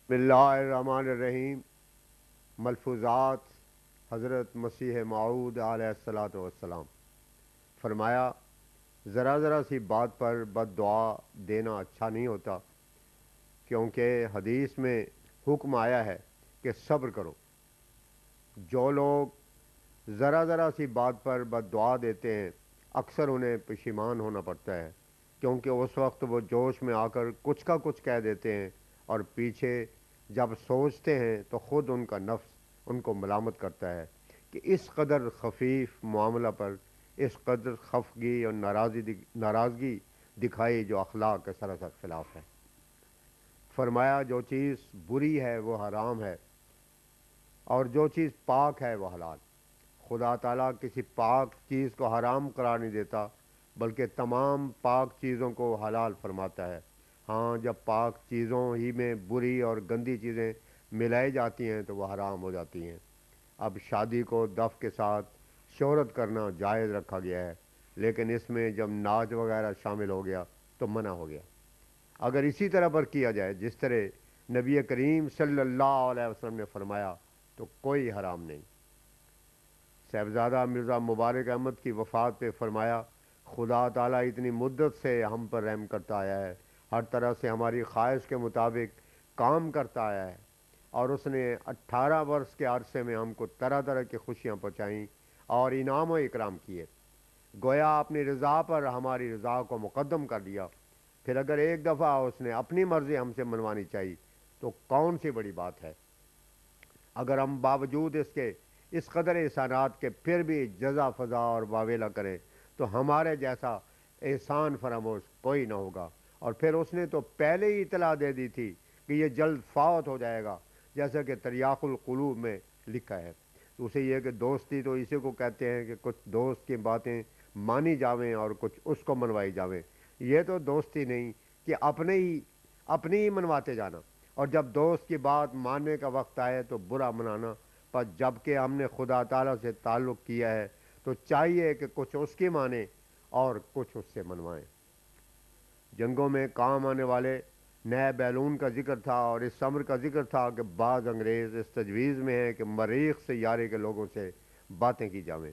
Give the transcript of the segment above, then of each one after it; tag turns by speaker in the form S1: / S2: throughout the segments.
S1: بسم اللہ الرحمن الرحیم۔ ملفوظات حضرت مسیح موعود علیہ الصلاۃ والسلام۔ فرمایا، ذرا ذرا سی بات پر بد دعا دینا اچھا نہیں ہوتا، کیونکہ حدیث میں حکم آیا ہے کہ صبر کرو۔ جو لوگ ذرا ذرا سی بات پر بد دعا دیتے ہیں اکثر انہیں پشیمان ہونا پڑتا ہے، کیونکہ اس وقت وہ جوش میں آ کر کچھ کا کچھ کہہ دیتے ہیں، اور پیچھے جب سوچتے ہیں تو خود ان کا نفس ان کو ملامت کرتا ہے کہ اس قدر خفیف معاملہ پر اس قدر خفگی اور ناراضگی دکھائی، جو اخلاق کے سراسر خلاف ہے۔ فرمایا، جو چیز بری ہے وہ حرام ہے، اور جو چیز پاک ہے وہ حلال۔ خدا تعالیٰ کسی پاک چیز کو حرام قرار نہیں دیتا، بلکہ تمام پاک چیزوں کو حلال فرماتا ہے۔ ہاں، جب پاک چیزوں ہی میں بری اور گندی چیزیں ملائی جاتی ہیں تو وہ حرام ہو جاتی ہیں۔ اب شادی کو دف کے ساتھ شہرت کرنا جائز رکھا گیا ہے، لیکن اس میں جب ناچ وغیرہ شامل ہو گیا تو منع ہو گیا۔ اگر اسی طرح پر کیا جائے جس طرح نبی کریم صلی اللہ علیہ وسلم نے فرمایا تو کوئی حرام نہیں۔ صاحبزادہ مرزا مبارک احمد کی وفات پہ فرمایا، خدا تعالیٰ اتنی مدت سے ہم پر رحم کرتا آیا ہے، ہر طرح سے ہماری خواہش کے مطابق کام کرتا آیا ہے، اور اس نے 18 برس کے عرصے میں ہم کو طرح طرح کی خوشیاں پہنچائیں اور انعام و اکرام کیے۔ گویا اپنی رضا پر ہماری رضا کو مقدم کر دیا۔ پھر اگر ایک دفعہ اس نے اپنی مرضی ہم سے منوانی چاہیے تو کون سی بڑی بات ہے؟ اگر ہم باوجود اس کے اس قدر احسانات کے پھر بھی جزا فضا اور واویلا کریں تو ہمارے جیسا احسان فراموش کوئی نہ ہوگا۔ اور پھر اس نے تو پہلے ہی اطلاع دے دی تھی کہ یہ جلد فوت ہو جائے گا، جیسا کہ تریاق القلوب میں لکھا ہے۔ تو اسے یہ کہ دوستی تو اسی کو کہتے ہیں کہ کچھ دوست کی باتیں مانی جاویں اور کچھ اس کو منوائی جاویں۔ یہ تو دوستی نہیں کہ اپنی ہی منواتے جانا، اور جب دوست کی بات ماننے کا وقت آئے تو برا منانا۔ پر جب کہ ہم نے خدا تعالیٰ سے تعلق کیا ہے تو چاہیے کہ کچھ اس کی مانیں اور کچھ اس سے منوائیں۔ جنگوں میں کام آنے والے نئے بیلون کا ذکر تھا، اور اس امر کا ذکر تھا کہ بعض انگریز اس تجویز میں ہیں کہ مریخ سیارے کے لوگوں سے باتیں کی جاویں۔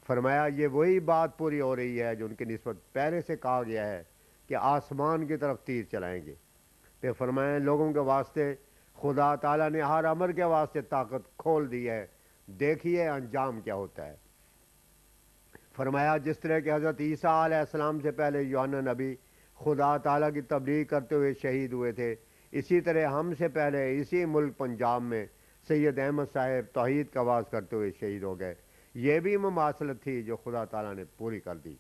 S1: فرمایا، یہ وہی بات پوری ہو رہی ہے جو ان کی نسبت پہلے سے کہا گیا ہے کہ آسمان کی طرف تیر چلائیں گے۔ پھر فرمایا، لوگوں کے واسطے خدا تعالیٰ نے ہر امر کے واسطے طاقت کھول دی ہے، دیکھیے انجام کیا ہوتا ہے۔ فرمایا، جس طرح کہ حضرت عیسیٰ علیہ السلام سے پہلے یوحنا نبی خدا تعالیٰ کی تبلیغ کرتے ہوئے شہید ہوئے تھے، اسی طرح ہم سے پہلے اسی ملک پنجاب میں سید احمد صاحب توحید کا آواز کرتے ہوئے شہید ہو گئے۔ یہ بھی مماثلت تھی جو خدا تعالیٰ نے پوری کر دی۔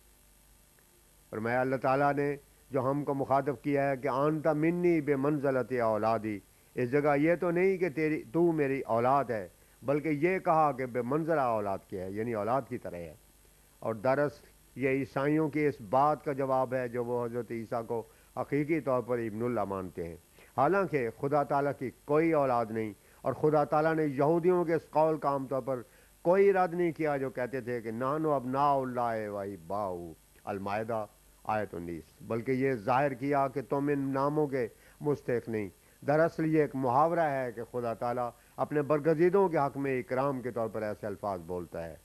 S1: فرمایا، اللہ تعالیٰ نے جو ہم کو مخاطب کیا ہے کہ آنتا منی بے منزلت اولادی، اس جگہ یہ تو نہیں کہ تو میری اولاد ہے، بلکہ یہ کہا کہ بے منزلہ اولاد کی ہے، یعنی اولاد کی طرح ہے۔ اور دراصل یہ عیسائیوں کی اس بات کا جواب ہے جو وہ حضرت عیسیٰ کو حقیقی طور پر ابن اللہ مانتے ہیں، حالانکہ خدا تعالیٰ کی کوئی اولاد نہیں۔ اور خدا تعالیٰ نے یہودیوں کے اس قول کا عام طور پر کوئی رد نہیں کیا جو کہتے تھے کہ نحن ابناء اللہ و احباؤہ، المائدہ آیت 19، بلکہ یہ ظاہر کیا کہ تم ان ناموں کے مستحق نہیں۔ دراصل یہ ایک محاورہ ہے کہ خدا تعالیٰ اپنے برگزیدوں کے حق میں اکرام کے طور پر ایسے الفاظ بولتا ہے،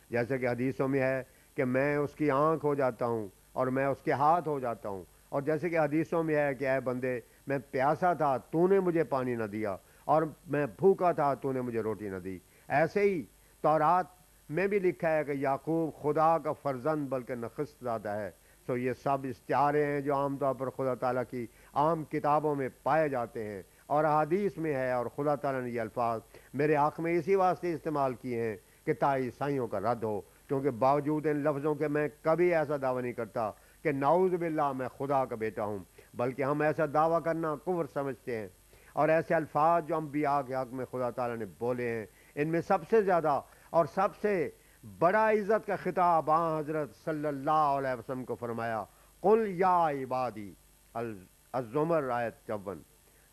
S1: جیسے کہ حدیثوں میں ہے کہ میں اس کی آنکھ ہو جاتا ہوں اور میں اس کے ہاتھ ہو جاتا ہوں، اور جیسے کہ حدیثوں میں ہے کہ اے بندے، میں پیاسا تھا تو نے مجھے پانی نہ دیا، اور میں بھوکا تھا تو نے مجھے روٹی نہ دی۔ ایسے ہی تورات میں بھی لکھا ہے کہ یعقوب خدا کا فرزند بلکہ نخست زادہ ہے۔ سو یہ سب استعارے ہیں جو عام طور پر خدا تعالیٰ کی عام کتابوں میں پائے جاتے ہیں اور حدیث میں ہے، اور خدا تعالیٰ نے یہ الفاظ میرے حق میں اسی واسطے استعمال کیے ہیں کہ تاکہ عیسائیوں کا رد ہو، کیونکہ باوجود ان لفظوں کے میں کبھی ایسا دعویٰ نہیں کرتا کہ نعوذ باللہ میں خدا کا بیٹا ہوں، بلکہ ہم ایسا دعویٰ کرنا کفر سمجھتے ہیں۔ اور ایسے الفاظ جو انبیاء کے حق میں خدا تعالیٰ نے بولے ہیں، ان میں سب سے زیادہ اور سب سے بڑا عزت کا خطاب حضرت صلی اللہ علیہ وسلم کو فرمایا، قل یا عبادی، الزمر آیت 54،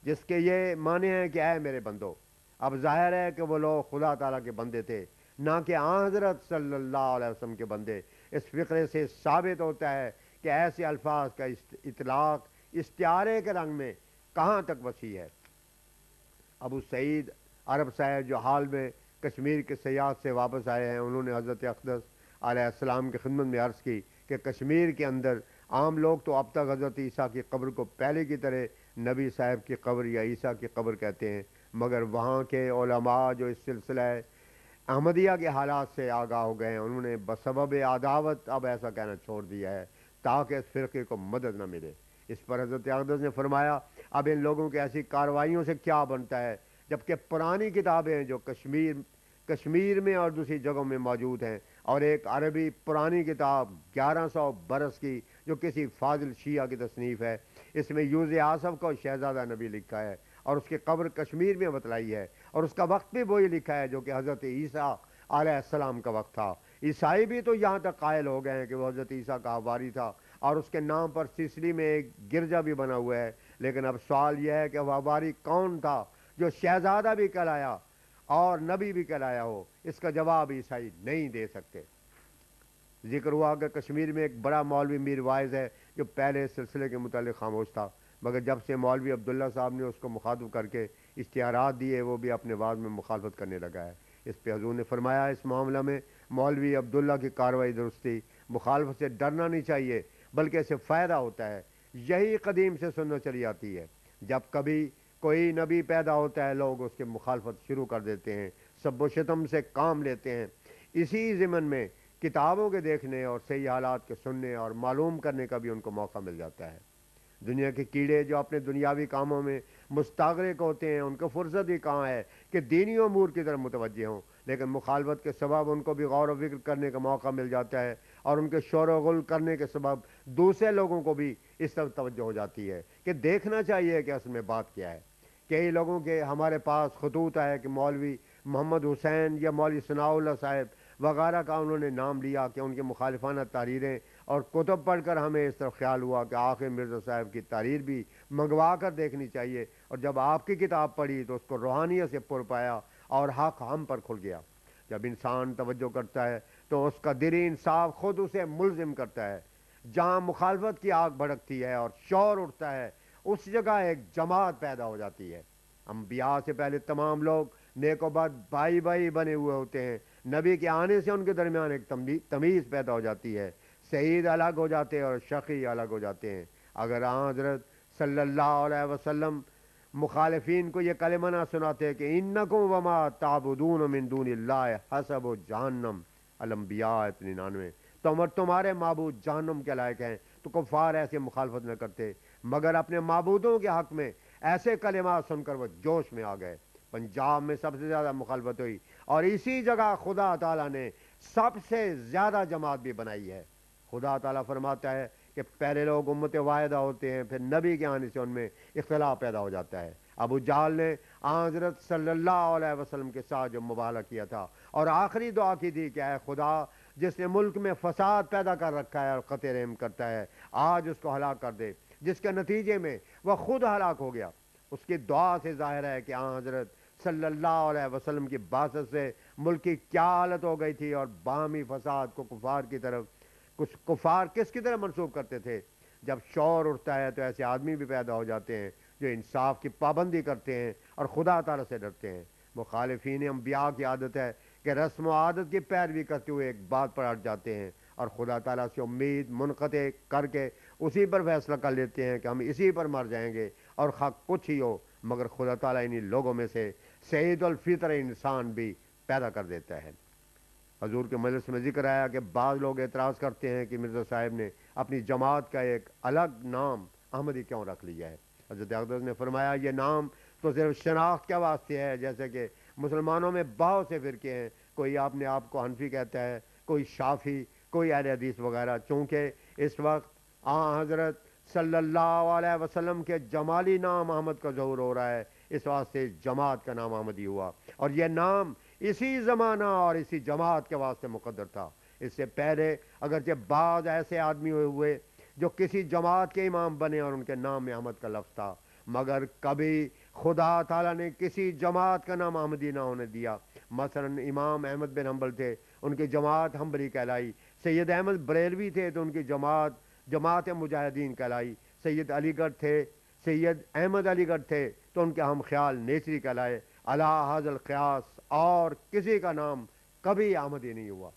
S1: جس کے یہ معنی ہے کہ اے میرے بندو۔ اب ظاہر ہے کہ وہ لوگ خدا تعالیٰ کے بندے تھے، نہ کہ حضرت صلی اللہ علیہ وسلم کے بندے۔ اس فقرے سے ثابت ہوتا ہے کہ ایسے الفاظ کا اطلاق استعارے کے رنگ میں کہاں تک وسیع ہے۔ ابو سعید عرب صاحب جو حال میں کشمیر کے سیاحت سے واپس آئے ہیں، انہوں نے حضرت اقدس علیہ السلام کی خدمت میں عرض کی کہ کشمیر کے اندر عام لوگ تو اب تک حضرت عیسیٰ کی قبر کو پہلے کی طرح نبی صاحب کی قبر یا عیسیٰ کی قبر کہتے ہیں، مگر وہاں کے علماء جو اس سلسلہ احمدیہ کے حالات سے آگاہ ہو گئے ہیں، انہوں نے بسبب عداوت اب ایسا کہنا چھوڑ دیا ہے تاکہ اس فرقے کو مدد نہ ملے۔ اس پر حضرت اقدس نے فرمایا اب ان لوگوں کی ایسی کارروائیوں سے کیا بنتا ہے جبکہ پرانی کتابیں جو کشمیر میں اور دوسری جگہوں میں موجود ہیں، اور ایک عربی پرانی کتاب 1100 برس کی جو کسی فاضل شیعہ کی تصنیف ہے، اس میں یوز آصف کو شہزادہ نبی لکھا ہے اور اس کی قبر کشمیر میں بتلائی ہے، اور اس کا وقت بھی وہی لکھا ہے جو کہ حضرت عیسیٰ علیہ السلام کا وقت تھا۔ عیسائی بھی تو یہاں تک قائل ہو گئے ہیں کہ وہ حضرت عیسیٰ کا حواری تھا، اور اس کے نام پر سسلی میں ایک گرجا بھی بنا ہوا ہے، لیکن اب سوال یہ ہے کہ وہ حواری کون تھا جو شہزادہ بھی کہلایا اور نبی بھی کہلایا ہو؟ اس کا جواب عیسائی نہیں دے سکتے۔ ذکر ہوا کہ کشمیر میں ایک بڑا مولوی میر واعظ ہے جو پہلے اس سلسلے کے متعلق خاموش تھا، مگر جب سے مولوی عبداللہ صاحب نے اس کو مخاطب کر کے اشتہارات دیے وہ بھی اپنے بعد میں مخالفت کرنے لگا ہے۔ اس پہ حضور نے فرمایا اس معاملہ میں مولوی عبداللہ کی کارروائی درستی، مخالفت سے ڈرنا نہیں چاہیے بلکہ اسے فائدہ ہوتا ہے۔ یہی قدیم سے سنت چلی آتی ہے، جب کبھی کوئی نبی پیدا ہوتا ہے لوگ اس کی مخالفت شروع کر دیتے ہیں، سب و شتم سے کام لیتے ہیں۔ اسی ضمن میں کتابوں کے دیکھنے اور صحیح حالات کے سننے اور معلوم کرنے کا بھی ان کو موقع مل جاتا ہے۔ دنیا کے کیڑے جو اپنے دنیاوی کاموں میں مستغرق ہوتے ہیں ان کو فرصت ہی کہاں ہے کہ دینی امور کی طرف متوجہ ہوں، لیکن مخالفت کے سبب ان کو بھی غور و فکر کرنے کا موقع مل جاتا ہے، اور ان کے شور و غل کرنے کے سبب دوسرے لوگوں کو بھی اس طرف توجہ ہو جاتی ہے کہ دیکھنا چاہیے کہ اصل میں بات کیا ہے۔ کئی لوگوں کے ہمارے پاس خطوط ہے کہ مولوی محمد حسین یا مولوی ثناء اللہ صاحب وغیرہ کا انہوں نے نام لیا کہ ان کی مخالفانہ تحریریں اور کتب پڑھ کر ہمیں اس طرف خیال ہوا کہ آخر مرزا صاحب کی تحریر بھی منگوا کر دیکھنی چاہیے، اور جب آپ کی کتاب پڑھی تو اس کو روحانیت سے پر پایا اور حق ہم پر کھل گیا۔ جب انسان توجہ کرتا ہے تو اس کا دلی انصاف خود اسے ملزم کرتا ہے۔ جہاں مخالفت کی آگ بھڑکتی ہے اور شور اٹھتا ہے اس جگہ ایک جماعت پیدا ہو جاتی ہے۔ انبیاء سے پہلے تمام لوگ نیک و بد بھائی بھائی بنے ہوئے ہوتے ہیں، نبی کے آنے سے ان کے درمیان ایک تمیز پیدا ہو جاتی ہے، سعید الگ ہو جاتے ہیں اور شقی الگ ہو جاتے ہیں۔ اگر حضرت صلی اللہ علیہ وسلم مخالفین کو یہ کلمہ نہ سناتے کہ انکم وما تعبدون من دون اللہ حسب جہنم الانبیاء 99، تو تمہارے معبود جہنم کے لائق ہیں، تو کفار ایسے مخالفت نہ کرتے، مگر اپنے معبودوں کے حق میں ایسے کلمات سن کر وہ جوش میں آ گئے۔ پنجاب میں سب سے زیادہ مخالفت ہوئی، اور اسی جگہ خدا تعالیٰ نے سب سے زیادہ جماعت بھی بنائی ہے۔ خدا تعالیٰ فرماتا ہے کہ پہلے لوگ امت واحدہ ہوتے ہیں، پھر نبی کے آنے سے ان میں اختلاف پیدا ہو جاتا ہے۔ ابو جہل نے حضرت صلی اللہ علیہ وسلم کے ساتھ جو مباہلہ کیا تھا اور آخری دعا کی تھی کہ اے خدا جس نے ملک میں فساد پیدا کر رکھا ہے اور قطع رحم کرتا ہے آج اس کو ہلاک کر دے، جس کے نتیجے میں وہ خود ہلاک ہو گیا، اس کی دعا سے ظاہر ہے کہ حضرت صلی اللہ علیہ وسلم کی باسط سے ملک کی کیا حالت ہو گئی تھی، اور باہمی فساد کو کفار کی طرف کچھ کفار کس کی طرح منسوخ کرتے تھے۔ جب شور اٹھتا ہے تو ایسے آدمی بھی پیدا ہو جاتے ہیں جو انصاف کی پابندی کرتے ہیں اور خدا تعالیٰ سے ڈرتے ہیں۔ مخالفین انبیاء کی عادت ہے کہ رسم و عادت کی پیروی کرتے ہوئے ایک بات پر اٹ جاتے ہیں اور خدا تعالیٰ سے امید منقطع کر کے اسی پر فیصلہ کر لیتے ہیں کہ ہم اسی پر مر جائیں گے، اور حق کچھ ہی ہو، مگر خدا تعالیٰ انہی لوگوں میں سے سعید الفطر انسان بھی پیدا کر دیتا ہے۔ حضور کے مجلس میں ذکر آیا کہ بعض لوگ اعتراض کرتے ہیں کہ مرزا صاحب نے اپنی جماعت کا ایک الگ نام احمدی کیوں رکھ لیا ہے۔ حضرت اقدس نے فرمایا یہ نام تو صرف شناخت کے واسطے ہے، جیسے کہ مسلمانوں میں بہت سے فرقے ہیں، کوئی اپنے آپ کو حنفی کہتا ہے، کوئی شافی، کوئی اہل حدیث وغیرہ، چونکہ اس وقت حضرت صلی اللہ علیہ وسلم کے جمالی نام احمد کا ظہور ہو رہا ہے، اس واسطے جماعت کا نام احمدی ہوا، اور یہ نام اسی زمانہ اور اسی جماعت کے واسطے مقدر تھا۔ اس سے پہلے اگرچہ بعض ایسے آدمی ہوئے جو کسی جماعت کے امام بنے اور ان کے نام میں احمد کا لفظ تھا، مگر کبھی خدا تعالیٰ نے کسی جماعت کا نام احمدی نہ ہونے دیا۔ مثلا امام احمد بن حنبل تھے، ان کی جماعت حنبلی کہلائی۔ سید احمد بریلوی تھے تو ان کی جماعت مجاہدین کہلائی۔ سید احمد علی گڑھ تھے تو ان کے ہم خیال نیچری کہلائے. علی حاضر القیاس اور کسی کا نام کبھی آمد ہی نہیں ہوا.